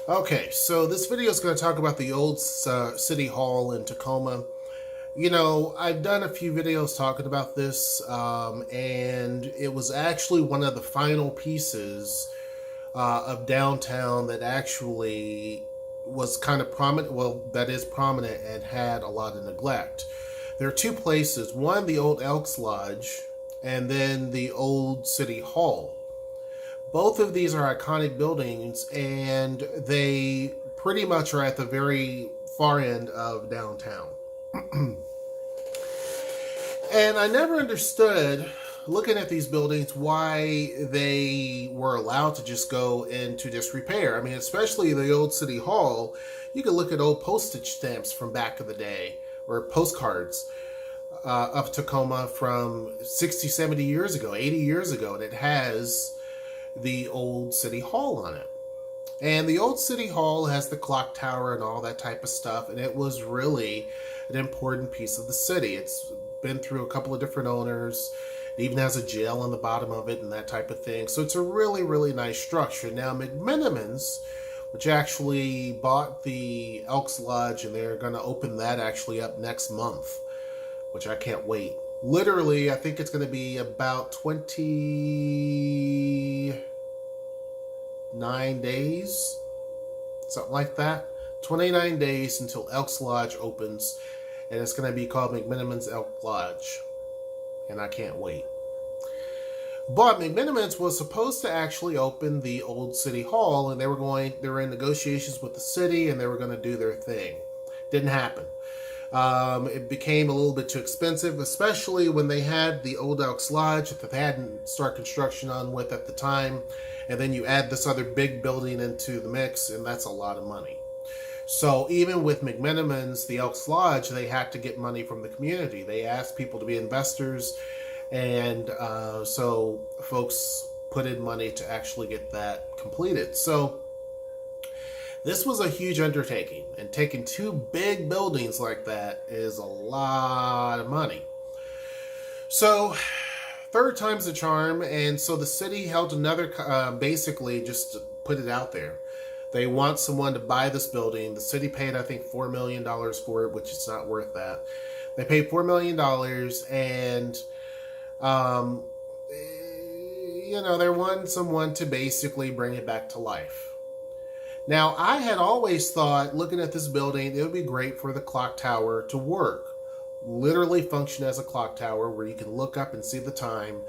Okay, so this video is going to talk about the old City Hall in Tacoma. I've done a few videos talking about this, and it was actually one of the final pieces of downtown that actually was kind of prominent. Well, that is prominent and had a lot of neglect. There are two places: one, the old Elks Lodge, and then the old City Hall. Both of these are iconic buildings, and they pretty much are at the very far end of downtown. And I never understood, looking at these buildings, why they were allowed to just go into disrepair. I mean, especially the old City Hall. You can look at old postage stamps from back in the day, or postcards of Tacoma from 60, 70 years ago, 80 years ago, and it has the old City Hall on it. And the old City Hall has the clock tower and all that type of stuff, and it was really an important piece of the city. It's been through a couple of different owners. It even has a jail on the bottom of it and that type of thing. So it's a really, really nice structure. Now, McMenamins, which actually bought the Elks Lodge, and they're going to open that actually up next month, which I can't wait. Literally, I think it's going to be about 29 days, something like that. 29 days until Elks Lodge opens, and it's going to be called McMenamins Elk Lodge, and I can't wait. But McMenamins was supposed to actually open the old City Hall, and they were in negotiations with the city, and they were going to do their thing. Didn't happen. It became a little bit too expensive, especially when they had the old Elks Lodge that they hadn't started construction on with at the time, and then you add this other big building into the mix, and that's a lot of money. So even with McMenamins, the Elks Lodge, they had to get money from the community. They asked people to be investors, and so folks put in money to actually get that completed. So this was a huge undertaking, and taking two big buildings like that is a lot of money. So, third time's the charm, and so the city held another, basically just to put it out there. They want someone to buy this building. The city paid, I think, $4 million for it, which is not worth that. They paid $4 million, and, they want someone to basically bring it back to life. Now, I had always thought, looking at this building, it would be great for the clock tower to work. Literally function as a clock tower where you can look up and see the time,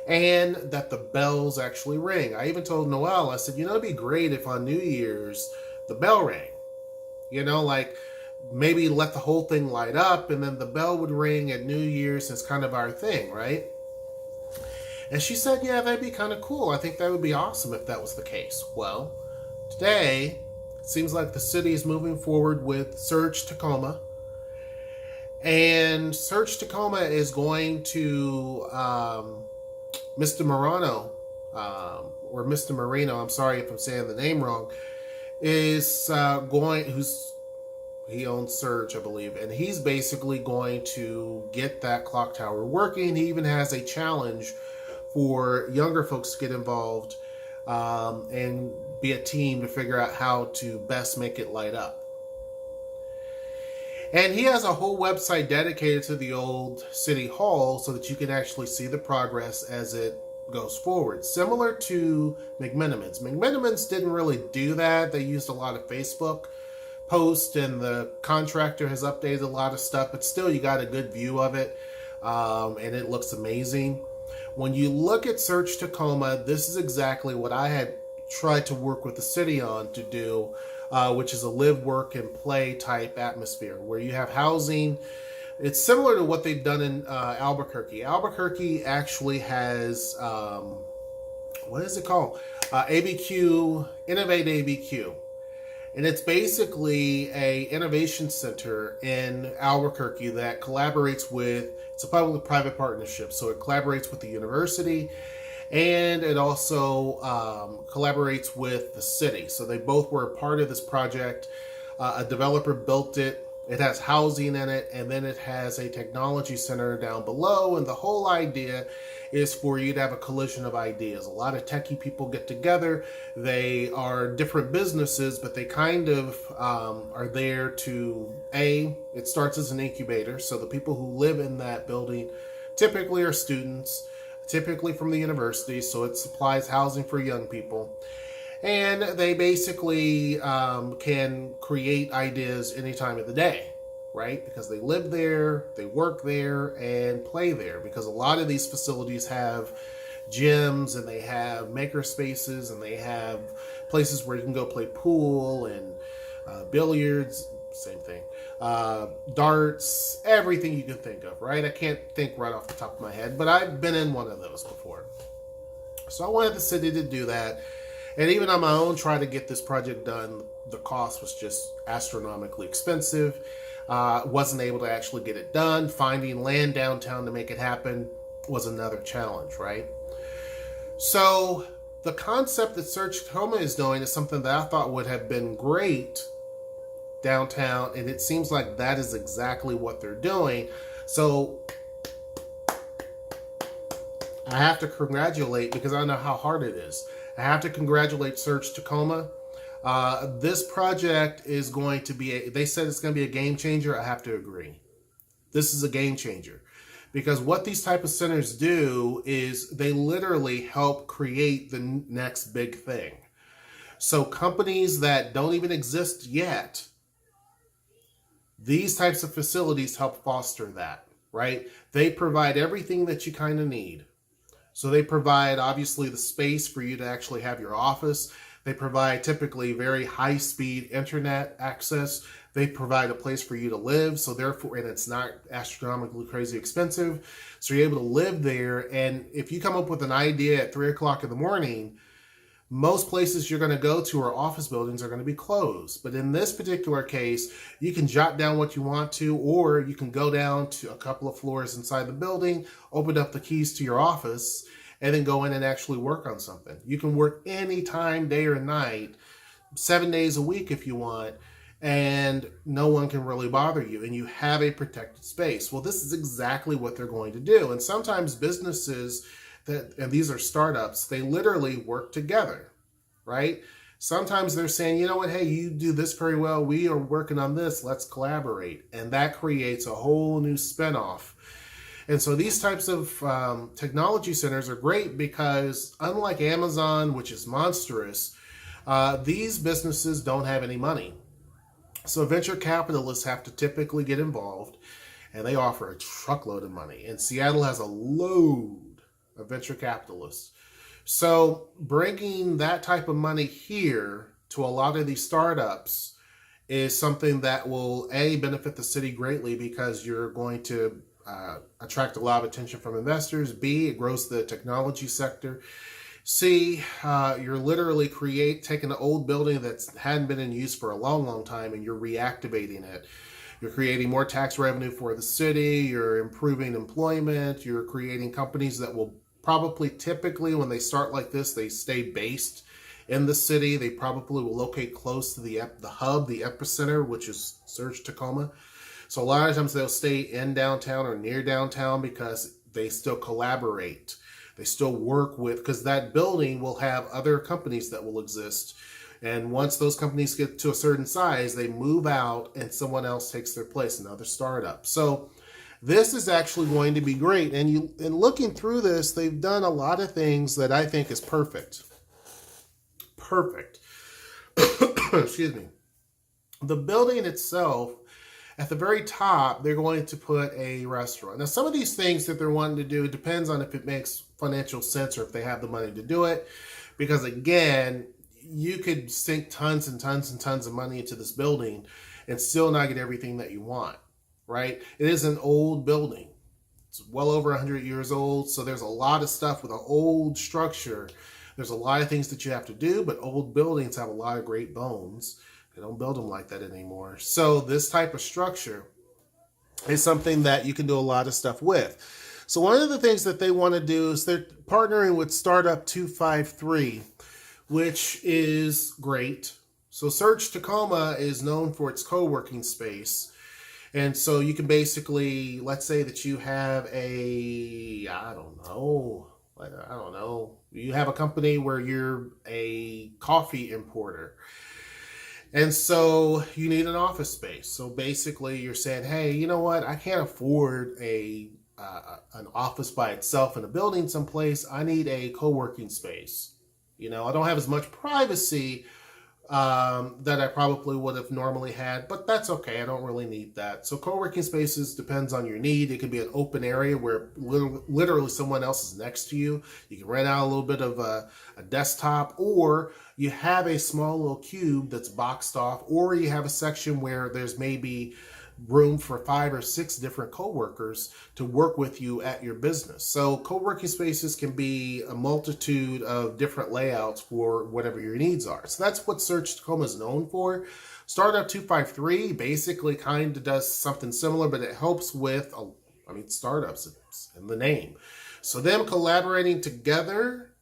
and that the bells actually ring. I even told Noel, I said, it'd be great if on New Year's the bell rang. Like maybe let the whole thing light up, and then the bell would ring at New Year's. It's kind of our thing, right? And she said, yeah, that'd be kind of cool. I think that would be awesome if that was the case. Well, today, it seems like the city is moving forward with Surge Tacoma. And Surge Tacoma is going to Mr. Marino, or Mr. Marino, I'm sorry if I'm saying the name wrong, is he owns Surge, I believe, and he's basically going to get that clock tower working. He even has a challenge for younger folks to get involved and be a team to figure out how to best make it light up. And he has a whole website dedicated to the old City Hall so that you can actually see the progress as it goes forward. Similar to McMenamins. McMenamins didn't really do that. They used a lot of Facebook posts, and the contractor has updated a lot of stuff, but still you got a good view of it, and it looks amazing. When you look at Surge Tacoma, this is exactly what I had tried to work with the city on to do, which is a live, work, and play type atmosphere where you have housing. It's similar to what they've done in Albuquerque. Albuquerque actually has, what is it called? ABQ, Innovate ABQ. And it's basically a innovation center in Albuquerque that collaborates with, it's a public-private partnership, so it collaborates with the university, and it also collaborates with the city. So they both were a part of this project. A developer built it, It has housing in it, and then it has a technology center down below. And the whole idea is for you to have a collision of ideas. A lot of techie people get together. They are different businesses, but they kind of are there to, it starts as an incubator. So the people who live in that building typically are students, typically from the university. So it supplies housing for young people. And they basically can create ideas any time of the day, right? Because they live there, they work there, and play there. Because a lot of these facilities have gyms, and they have maker spaces, and they have places where you can go play pool and billiards, same thing, darts, everything you can think of, right? I can't think right off the top of my head, but I've been in one of those before. So I wanted the city to do that. And even on my own, try to get this project done. The cost was just astronomically expensive. Wasn't able to actually get it done. Finding land downtown to make it happen was another challenge, right? So the concept that Surge Tacoma is doing is something that I thought would have been great downtown, and it seems like that is exactly what they're doing. So I have to congratulate, because I know how hard it is. I have to congratulate Surge Tacoma. This project is going to be, they said it's going to be a game changer. I have to agree. This is a game changer, because what these type of centers do is they literally help create the next big thing. So companies that don't even exist yet, these types of facilities help foster that, right? They provide everything that you kind of need. So they provide, obviously, the space for you to actually have your office. They provide typically very high-speed internet access. They provide a place for you to live. So therefore, and it's not astronomically crazy expensive. So you're able to live there. And if you come up with an idea at 3 o'clock in the morning, most places you're going to go to or office buildings are going to be closed. But in this particular case, you can jot down what you want to, or you can go down to a couple of floors inside the building, open up the keys to your office, and then go in and actually work on something. You can work anytime, day or night, 7 days a week if you want, and no one can really bother you, and you have a protected space. Well, this is exactly what they're going to do. And sometimes businesses, and these are startups, they literally work together, right? Sometimes they're saying, you know what, hey, you do this very well, we are working on this, let's collaborate. And that creates a whole new spinoff. And so these types of technology centers are great because, unlike Amazon, which is monstrous, these businesses don't have any money. So venture capitalists have to typically get involved, and they offer a truckload of money. And Seattle has a load of venture capitalists. So bringing that type of money here to a lot of these startups is something that will, A, benefit the city greatly, because you're going to attract a lot of attention from investors. B, it grows the technology sector. C, you're literally taking an old building that hadn't been in use for a long, long time, and you're reactivating it. You're creating more tax revenue for the city. You're improving employment. You're creating companies that will probably, typically, when they start like this, they stay based in the city. They probably will locate close to the hub, the epicenter, which is Surge Tacoma. So a lot of times they'll stay in downtown or near downtown because they still collaborate. They still work with, because that building will have other companies that will exist. And once those companies get to a certain size, they move out and someone else takes their place, another startup. So this is actually going to be great. And in looking through this, they've done a lot of things that I think is perfect. Perfect. Excuse me. The building itself, at the very top, they're going to put a restaurant. Now, some of these things that they're wanting to do, it depends on if it makes financial sense or if they have the money to do it. Because again, you could sink tons and tons and tons of money into this building and still not get everything that you want, right? It is an old building. It's well over 100 years old. So there's a lot of stuff with an old structure. There's a lot of things that you have to do, but old buildings have a lot of great bones. They don't build them like that anymore. So this type of structure is something that you can do a lot of stuff with. So one of the things that they want to do is they're partnering with Startup 253, which is great. So Surge Tacoma is known for its co-working space. And so you can basically, let's say that you have I don't know, you have a company where you're a coffee importer. And so you need an office space. So basically, you're saying, hey, you know what? I can't afford an office by itself in a building someplace. I need a co-working space. I don't have as much privacy that I probably would have normally had, but that's okay. I don't really need that. So co-working spaces depends on your need. It could be an open area where literally someone else is next to you. You can rent out a little bit of a desktop, or you have a small little cube that's boxed off, or you have a section where there's maybe room for 5 or 6 different co-workers to work with you at your business. So co-working spaces can be a multitude of different layouts for whatever your needs are. So that's what Search Tacoma is known for. Startup 253 basically kind of does something similar, but it helps with, startups, it's in the name. So them collaborating together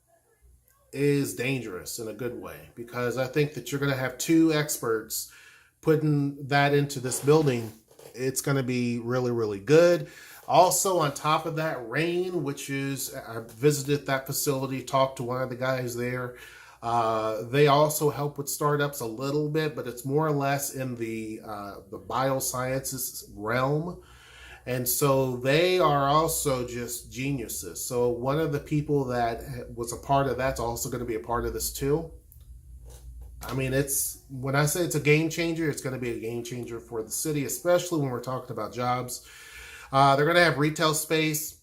is dangerous in a good way, because I think that you're going to have 2 experts putting that into this building. It's going to be really, really good. Also, on top of that, Rain, I visited that facility, talked to one of the guys there. They also help with startups a little bit, but it's more or less in the biosciences realm. And so they are also just geniuses. So one of the people that was a part of that's also going to be a part of this too. When I say it's a game changer, it's going to be a game changer for the city, especially when we're talking about jobs. They're going to have retail space.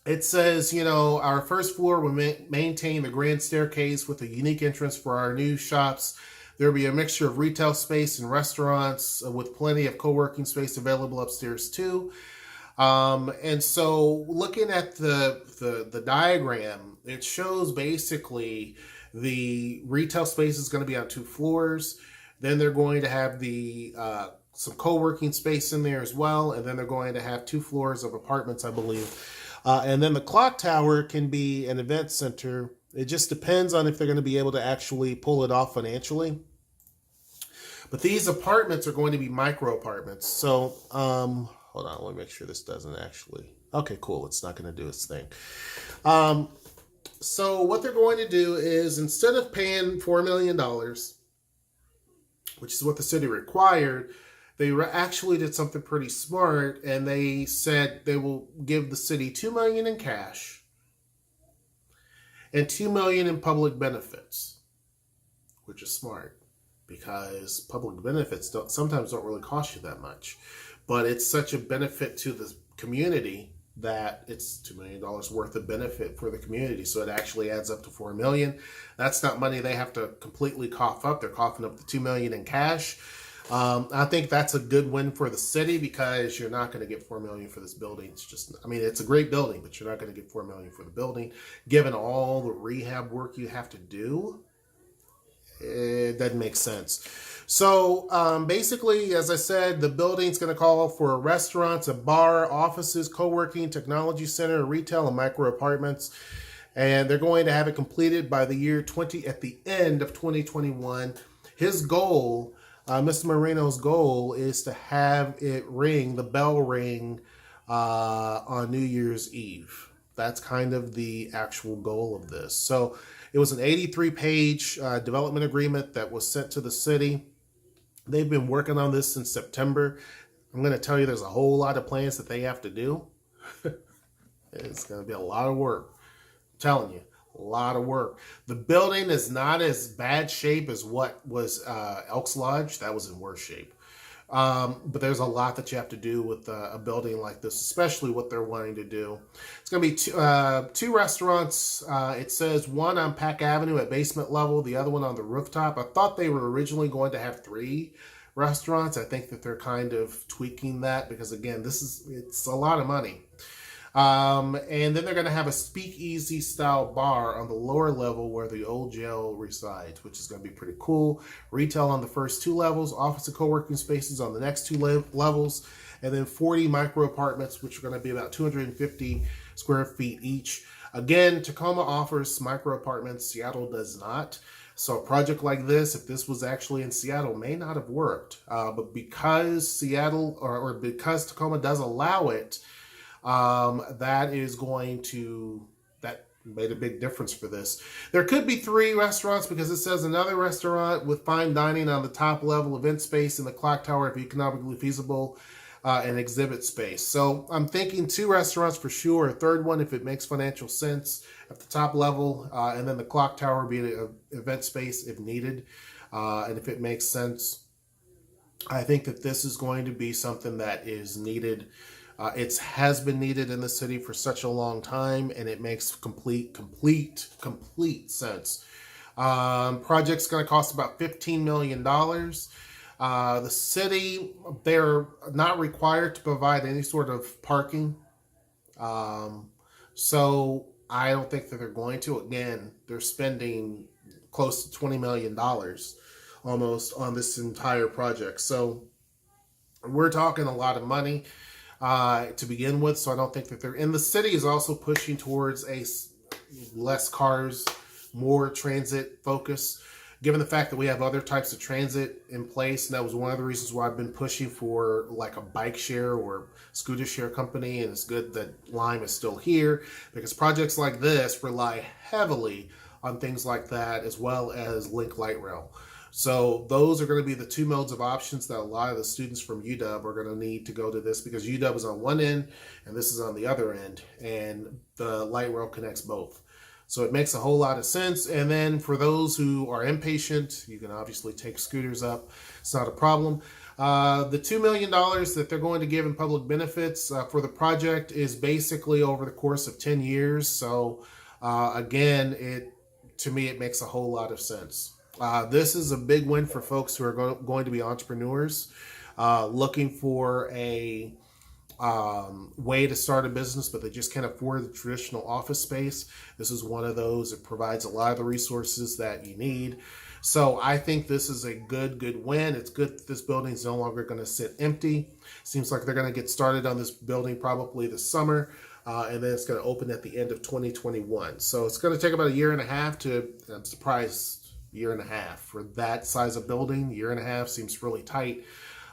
It says, our first floor will maintain the grand staircase with a unique entrance for our new shops. There will be a mixture of retail space and restaurants with plenty of co-working space available upstairs too. And so looking at the diagram, it shows basically the retail space is going to be on 2 floors. Then they're going to have some co-working space in there as well. And then they're going to have 2 floors of apartments, I believe. And then the clock tower can be an event center. It just depends on if they're going to be able to actually pull it off financially. But these apartments are going to be micro apartments. So, hold on, let me make sure this doesn't actually. Okay, cool. It's not going to do its thing. So what they're going to do is, instead of paying $4 million, which is what the city required, they actually did something pretty smart, and they said they will give the city $2 million in cash and $2 million in public benefits, which is smart because public benefits sometimes don't really cost you that much, but it's such a benefit to the community that it's $2 million worth of benefit for the community. So it actually adds up to $4 million. That's not money they have to completely cough up. They're coughing up the $2 million in cash. I think that's a good win for the city, because you're not going to get $4 million for this building. It's a great building, but you're not going to get $4 million for the building. Given all the rehab work you have to do, it doesn't make sense. So basically, as I said, the building's going to call for restaurants, a bar, offices, co-working, technology center, retail, and micro apartments. And they're going to have it completed by the at the end of 2021. His goal, Mr. Moreno's goal, is to have the bell ring on New Year's Eve. That's kind of the actual goal of this. So it was an 83-page development agreement that was sent to the city. They've been working on this since September. I'm going to tell you, there's a whole lot of plans that they have to do. It's going to be a lot of work. I'm telling you, a lot of work. The building is not as bad shape as what was Elks Lodge. That was in worse shape. But there's a lot that you have to do with a building like this, especially what they're wanting to do. It's going to be two restaurants. It says one on Pack Avenue at basement level, the other one on the rooftop. I thought they were originally going to have 3 restaurants. I think that they're kind of tweaking that because, again, it's a lot of money. And then they're going to have a speakeasy style bar on the lower level where the old jail resides, which is going to be pretty cool. Retail on the first 2 levels, office and co-working spaces on the next 2 levels, and then 40 micro apartments, which are going to be about 250 square feet each. Again, Tacoma offers micro apartments. Seattle does not. So a project like this, if this was actually in Seattle, may not have worked. But because Seattle or because Tacoma does allow it, that made a big difference for this. There could be 3 restaurants because it says another restaurant with fine dining on the top level, event space in the clock tower if economically feasible, and exhibit space. So I'm thinking 2 restaurants for sure, a third one if it makes financial sense at the top level, and then the clock tower being an event space if needed, and if it makes sense. I think that this is going to be something that is needed. It has been needed in the city for such a long time, and it makes complete sense. Project's going to cost about $15 million. The city, they're not required to provide any sort of parking. So I don't think that they're going to. Again, they're spending close to $20 million almost on this entire project. So we're talking a lot of money to begin with. So I don't think that they're... And the city is also pushing towards a less cars, more transit focus. Given the fact that we have other types of transit in place, and that was one of the reasons why I've been pushing for like a bike share or scooter share company, and it's good that Lime is still here, because projects like this rely heavily on things like that, as well as Link Light Rail. So those are going to be the 2 modes of options that a lot of the students from UW are going to need to go to this, because UW is on one end and this is on the other end, and the light rail connects both. So it makes a whole lot of sense. And then for those who are impatient, you can obviously take scooters up. It's not a problem. The $2 million that they're going to give in public benefits for the project is basically over the course of 10 years. So again, to me, it makes a whole lot of sense. This is a big win for folks who are going to be entrepreneurs, looking for a way to start a business, but they just can't afford the traditional office space. This is one of those. It provides a lot of the resources that you need. So I think this is a good win. It's good that this building is no longer going to sit empty. Seems like they're going to get started on this building probably this summer, and then it's going to open at the end of 2021. So it's going to take about 1.5 years to, I'm surprised, 1.5 years for that size of building. 1.5 years seems really tight.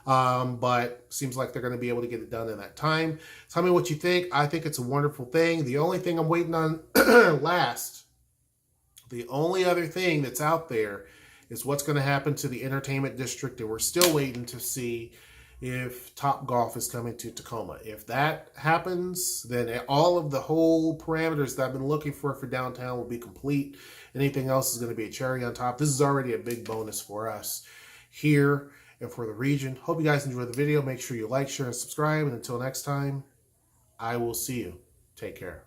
But seems like they're going to be able to get it done in that time. Tell me what you think. I think it's a wonderful thing. The only thing I'm waiting on the only other thing that's out there is what's going to happen to the entertainment district, and we're still waiting to see if Topgolf is coming to Tacoma. If that happens, then all of the whole parameters that I've been looking for downtown will be complete. Anything else is going to be a cherry on top. This is already a big bonus for us here and for the region. Hope you guys enjoyed the video. Make sure you like, share, and subscribe. And until next time, I will see you. Take care.